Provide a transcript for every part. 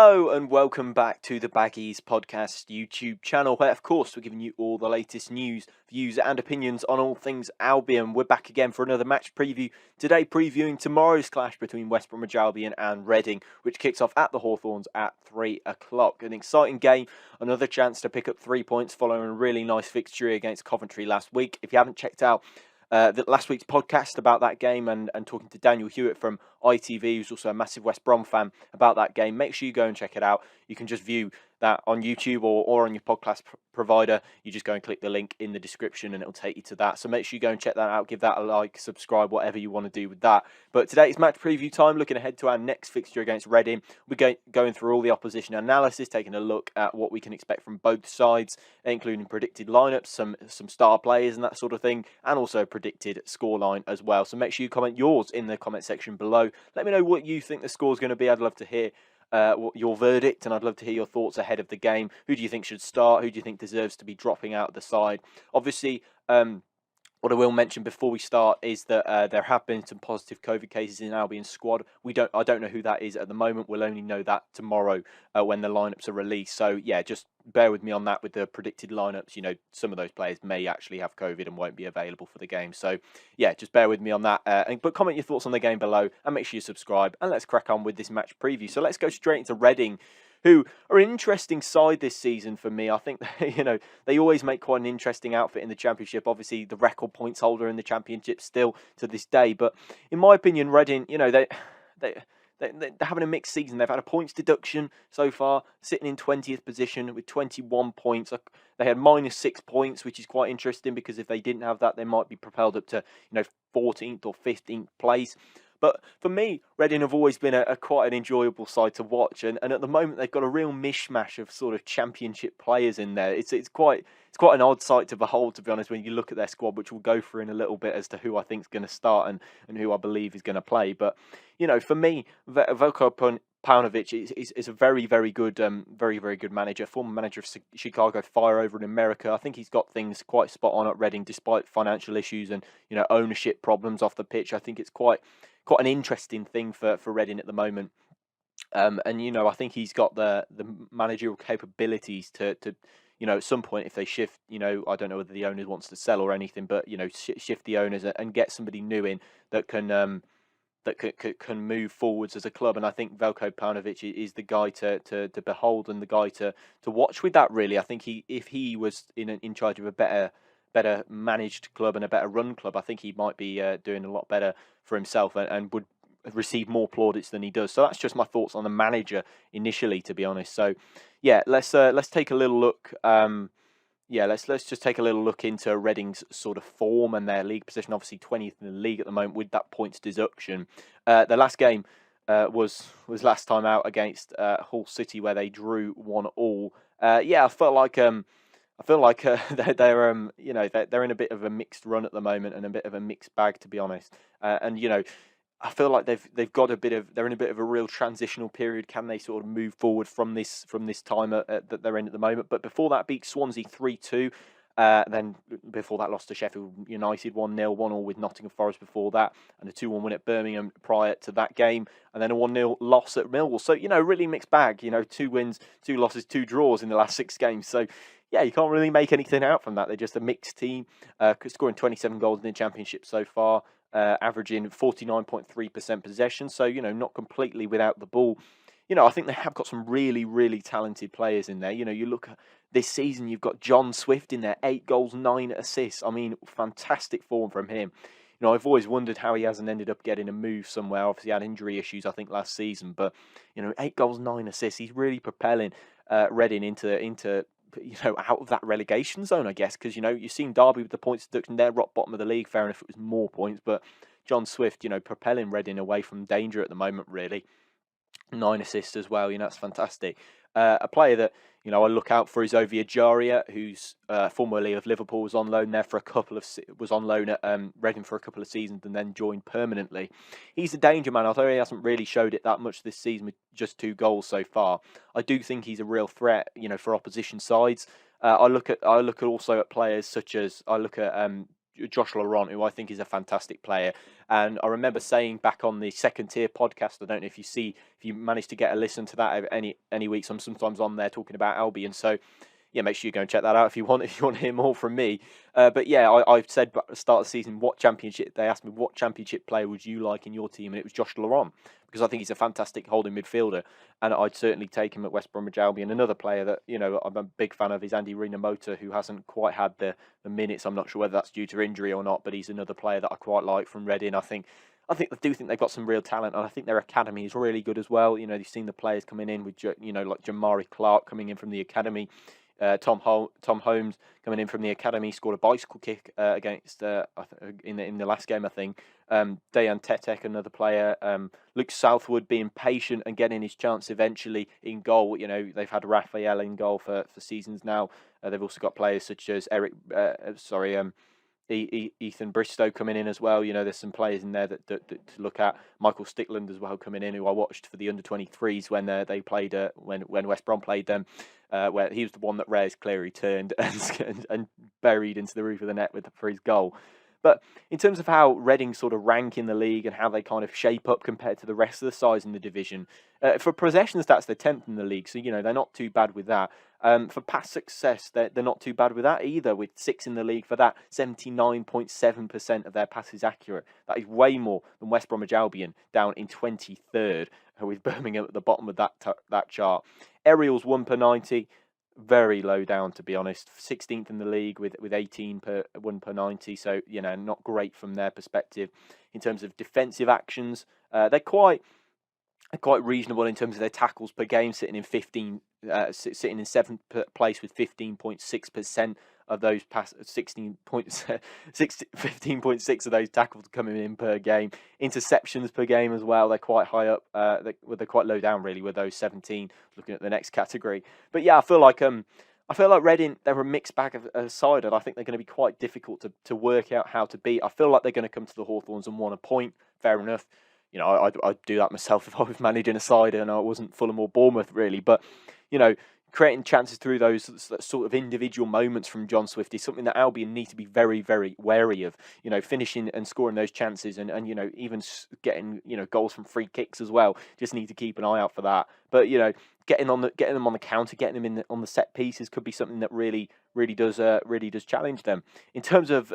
Hello and welcome back to the Baggies Podcast YouTube channel, where of course we're giving you all the latest news, views and opinions on all things Albion. We're back again for another match preview, today previewing tomorrow's clash between West Bromwich Albion and Reading, which kicks off at the Hawthorns at 3 o'clock. An exciting game, another chance to pick up 3 points following a really nice fixture against Coventry last week. If you haven't checked out last week's podcast about that game and talking to Daniel Hewitt from ITV, who's also a massive West Brom fan, about that game, make sure you go and check it out. You can just view that on YouTube or on your podcast provider. You just go and click the link in the description and it'll take you to that. So make sure you go and check that out, give that a like, subscribe, whatever you want to do with that. But today it's match preview time, looking ahead to our next fixture against Reading. We're going through all the opposition analysis, taking a look at what we can expect from both sides, including predicted lineups, some star players and that sort of thing, and also predicted scoreline as well. So make sure you comment yours in the comment section below. Let me know what you think the score's going to be. I'd love to hear your verdict, and I'd love to hear your thoughts ahead of the game. Who do you think should start? Who do you think deserves to be dropping out of the side? Obviously, what I will mention before we start is that there have been some positive COVID cases in Albion's squad. I don't know who that is at the moment. We'll only know that tomorrow when the lineups are released. So yeah, just bear with me on that with the predicted lineups. You know, some of those players may actually have COVID and won't be available for the game. So yeah, just bear with me on that. But comment your thoughts on the game below and make sure you subscribe. And let's crack on with this match preview. So let's go straight into Reading, who are an interesting side this season for me. I think, they always make quite an interesting outfit in the Championship. Obviously, the record points holder in the Championship still to this day. But in my opinion, Reading, they're having a mixed season. They've had a points deduction so far, sitting in 20th position with 21 points. They had -6 points, which is quite interesting because if they didn't have that, they might be propelled up to 14th or 15th place. But for me, Reading have always been a quite an enjoyable side to watch, and at the moment they've got a real mishmash of sort of Championship players in there. It's quite an odd sight to behold, to be honest, when you look at their squad, which we'll go through in a little bit as to who I think is going to start and who I believe is going to play. But for me, Veljko Paunovic is a very, very good, very good manager, former manager of Chicago Fire over in America. I think he's got things quite spot on at Reading, despite financial issues and ownership problems off the pitch. I think it's quite an interesting thing for Reading at the moment. And I think he's got the managerial capabilities to at some point, if they shift, I don't know whether the owner wants to sell or anything, but shift the owners and get somebody new in that can move forwards as a club. And I think Veljko Paunovic is the guy to behold and the guy to watch with that. Really, I think if he was in charge of a better managed club and a better run club, I think he might be doing a lot better for himself and would receive more plaudits than he does. So that's just my thoughts on the manager initially, to be honest. So yeah, let's take a little look. Let's just take a little look into Reading's sort of form and their league position. Obviously 20th in the league at the moment with that points deduction. The last game was last time out against Hull City, where they drew 1-1. I feel like they're in a bit of a mixed run at the moment and a bit of a mixed bag, to be honest. I feel like they're in a bit of a real transitional period. Can they sort of move forward from this time that they're in at the moment? But before that, beat Swansea 3-2. Then before that, lost to Sheffield United 1-0, 1-1 with Nottingham Forest before that, and a 2-1 win at Birmingham prior to that game, and then a 1-0 loss at Millwall. So really mixed bag. 2 wins, 2 losses, 2 draws in the last 6 games. So yeah, you can't really make anything out from that. They're just a mixed team, scoring 27 goals in the Championship so far, averaging 49.3% possession. So, not completely without the ball. I think they have got some really, really talented players in there. You look at this season, you've got John Swift in there, 8 goals, 9 assists. I mean, fantastic form from him. I've always wondered how he hasn't ended up getting a move somewhere. Obviously, he had injury issues, I think, last season. But, 8 goals, 9 assists. He's really propelling Reading into out of that relegation zone, I guess, because, you've seen Derby with the points deduction. They're rock bottom of the league. Fair enough, it was more points, but John Swift, propelling Reading away from danger at the moment, really. 9 assists as well, that's fantastic. A player that, I look out for is Ovie Ejaria, who's formerly of Liverpool, was on loan there was on loan at Reading for a couple of seasons and then joined permanently. He's a danger man, although he hasn't really showed it that much this season with just 2 goals so far. I do think he's a real threat, for opposition sides. I look at also at players such as Josh Laurent, who I think is a fantastic player. And I remember saying back on the Second Tier podcast, I don't know if you managed to get a listen to that any weeks. I'm sometimes on there talking about Albion. So yeah, make sure you go and check that out if you want to hear more from me. But yeah, I've said at the start of the season, they asked me what championship player would you like in your team, and it was Josh Laurent, because I think he's a fantastic holding midfielder, and I'd certainly take him at West Bromwich Albion. Another player that I'm a big fan of is Andy Rinamoto, who hasn't quite had the minutes. I'm not sure whether that's due to injury or not, but he's another player that I quite like from Reading. I do think they've got some real talent, and I think their academy is really good as well. You've seen the players coming in with like Jamari Clark coming in from the academy. Tom Holmes coming in from the academy scored a bicycle kick against in the last game, I think. Dejan Tetek, another player. Luke Southwood being patient and getting his chance eventually in goal. They've had Raphael in goal for seasons now. They've also got players such as Ethan Bristow coming in as well. There's some players in there that to look at. Michael Stickland as well coming in, who I watched for the under-23s when they played when West Brom played them, where he was the one that Reyes clearly turned and buried into the roof of the net for his goal. But in terms of how Reading sort of rank in the league and how they kind of shape up compared to the rest of the sides in the division, for possession stats, they're 10th in the league, so they're not too bad with that. For pass success, they're not too bad with that either, with 6th in the league for that. 79.7% of their passes accurate. That is way more than West Bromwich Albion, down in 23rd, with Birmingham at the bottom of that chart. Aerials 1 per 90. Very low down, to be honest. 16th in the league with 18 per 1 per 90. So not great from their perspective. In terms of defensive actions, they're quite reasonable in terms of their tackles per game, sitting in 7th place with 15.6% of those 15.6 of those tackles coming in per game. Interceptions per game as well, they're quite high up. They're quite low down really with those 17. Looking at the next category, but yeah, I feel like Reading, they're a mixed bag of a side, and I think they're going to be quite difficult to work out how to beat. I feel like they're going to come to the Hawthorns and want a point. Fair enough. I'd do that myself if I was managing a side and I wasn't Fulham or Bournemouth, really. But, creating chances through those sort of individual moments from John Swift is something that Albion need to be very, very wary of. Finishing and scoring those chances and even getting, goals from free kicks as well. Just need to keep an eye out for that. But, getting them on the counter, getting them on the set pieces could be something that really does challenge them. In terms of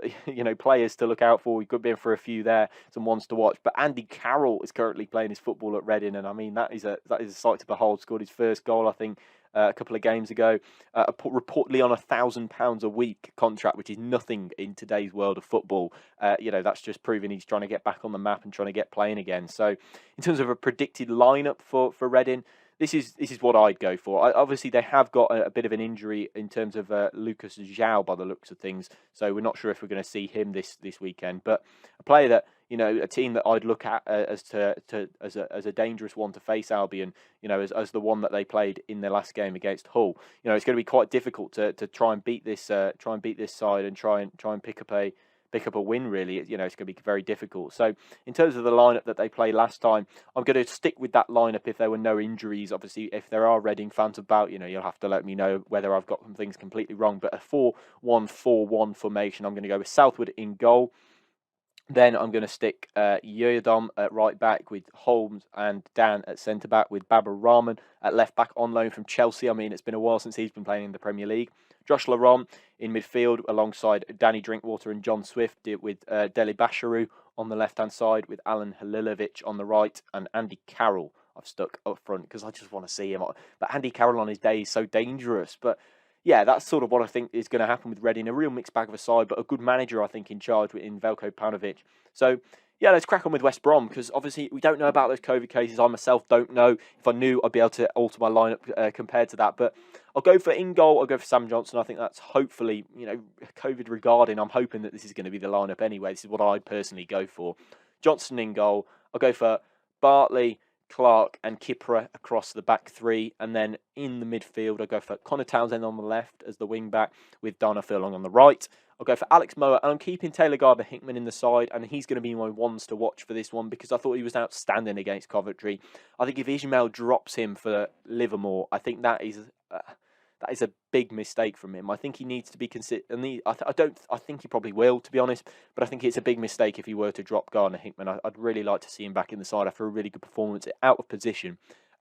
players to look out for, we could be in for a few there, some ones to watch. But Andy Carroll is currently playing his football at Reading, and I mean that is a sight to behold. Scored his first goal, I think, a couple of games ago. Reportedly on £1,000 a week contract, which is nothing in today's world of football. That's just proving he's trying to get back on the map and trying to get playing again. So, in terms of a predicted lineup for Reading, this is what I'd go for. Obviously, they have got a bit of an injury in terms of Lucas João by the looks of things, so we're not sure if we're going to see him this weekend. But a player that a team that I'd look at as a dangerous one to face Albion, as the one that they played in their last game against Hull. It's going to be quite difficult to try and beat this side and try and pick up a win, really. It's going to be very difficult. So in terms of the lineup that they played last time, I'm going to stick with that lineup if there were no injuries. Obviously, if there are Reading fans about, you'll have to let me know whether I've got some things completely wrong. But a 4-1-4-1 formation, I'm going to go with Southwood in goal. Then I'm going to stick Yerdom at right back with Holmes and Dan at centre back with Babar Rahman at left back on loan from Chelsea. I mean, it's been a while since he's been playing in the Premier League. Josh Laurent in midfield alongside Danny Drinkwater and John Swift with Deli Basharu on the left-hand side with Alan Halilovic on the right and Andy Carroll I've stuck up front because I just want to see him. But Andy Carroll on his day is so dangerous. But yeah, that's sort of what I think is going to happen with Reading. A real mixed bag of a side, but a good manager, I think, in charge in Veljko Paunovic. So, yeah, let's crack on with West Brom, because obviously we don't know about those COVID cases. I myself don't know. If I knew, I'd be able to alter my lineup compared to that. But I'll go for in goal. I'll go for Sam Johnson. I think that's hopefully, COVID regarding, I'm hoping that this is going to be the lineup anyway. This is what I personally go for. Johnson in goal. I'll go for Bartley, Clark and Kipra across the back three, and then in the midfield I'll go for Connor Townsend on the left as the wing back with Dana Furlong on the right. I'll go for Alex Mower, and I'm keeping Taylor Garber-Hickman in the side, and he's going to be my ones to watch for this one because I thought he was outstanding against Coventry. I think if Ismail drops him for Livermore, I think that is That is a big mistake from him. I think he needs to be considered. I think he probably will, to be honest. But I think it's a big mistake if he were to drop Gardner Hickman. I'd really like to see him back in the side after a really good performance out of position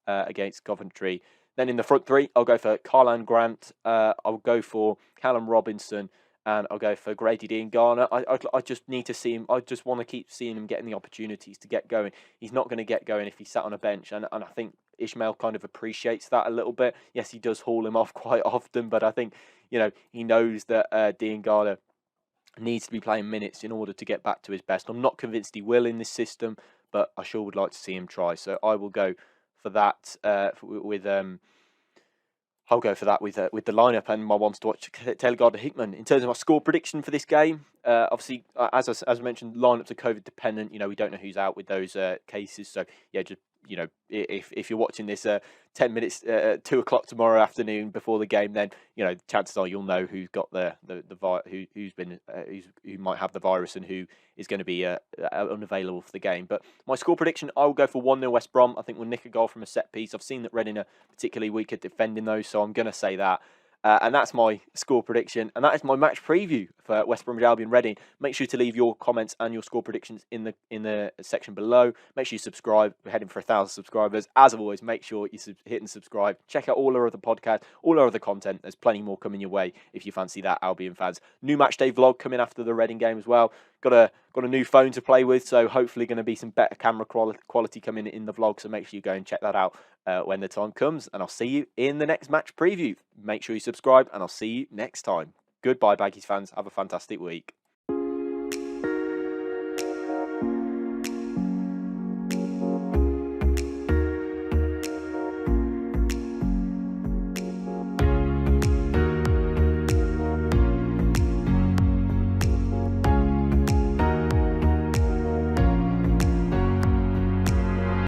against Coventry. Then in the front three, I'll go for Karlan Grant. I'll go for Callum Robinson. And I'll go for Grady Diangana. I just need to see him. I just want to keep seeing him getting the opportunities to get going. He's not going to get going if he's sat on a bench. And I think Ishmael kind of appreciates that a little bit. Yes, he does haul him off quite often. But I think, he knows that Diangana needs to be playing minutes in order to get back to his best. I'm not convinced he will in this system, but I sure would like to see him try. So I will go for that I'll go for that with the lineup and my ones to watch Taylor Gardner-Hickman. In terms of my score prediction for this game, obviously, as I mentioned, lineups are COVID dependent. We don't know who's out with those cases. So, yeah, just, if you're watching this 10 minutes, 2 o'clock tomorrow afternoon before the game, then, chances are you'll know who's got who might have the virus and who is going to be unavailable for the game. But my score prediction, I will go for 1-0 West Brom. I think we'll nick a goal from a set piece. I've seen that Reading are particularly weak at defending those, so I'm going to say that. And that's my score prediction. And that is my match preview for West Bromwich Albion Reading. Make sure to leave your comments and your score predictions in the section below. Make sure you subscribe. We're heading for 1,000 subscribers. As always, make sure you hit and subscribe. Check out all our other podcasts, all our other content. There's plenty more coming your way if you fancy that, Albion fans. New match day vlog coming after the Reading game as well. Got a new phone to play with, so hopefully going to be some better camera quality coming in the vlog. So make sure you go and check that out when the time comes. And I'll see you in the next match preview. Make sure you subscribe, and I'll see you next time. Goodbye, Baggies fans. Have a fantastic week.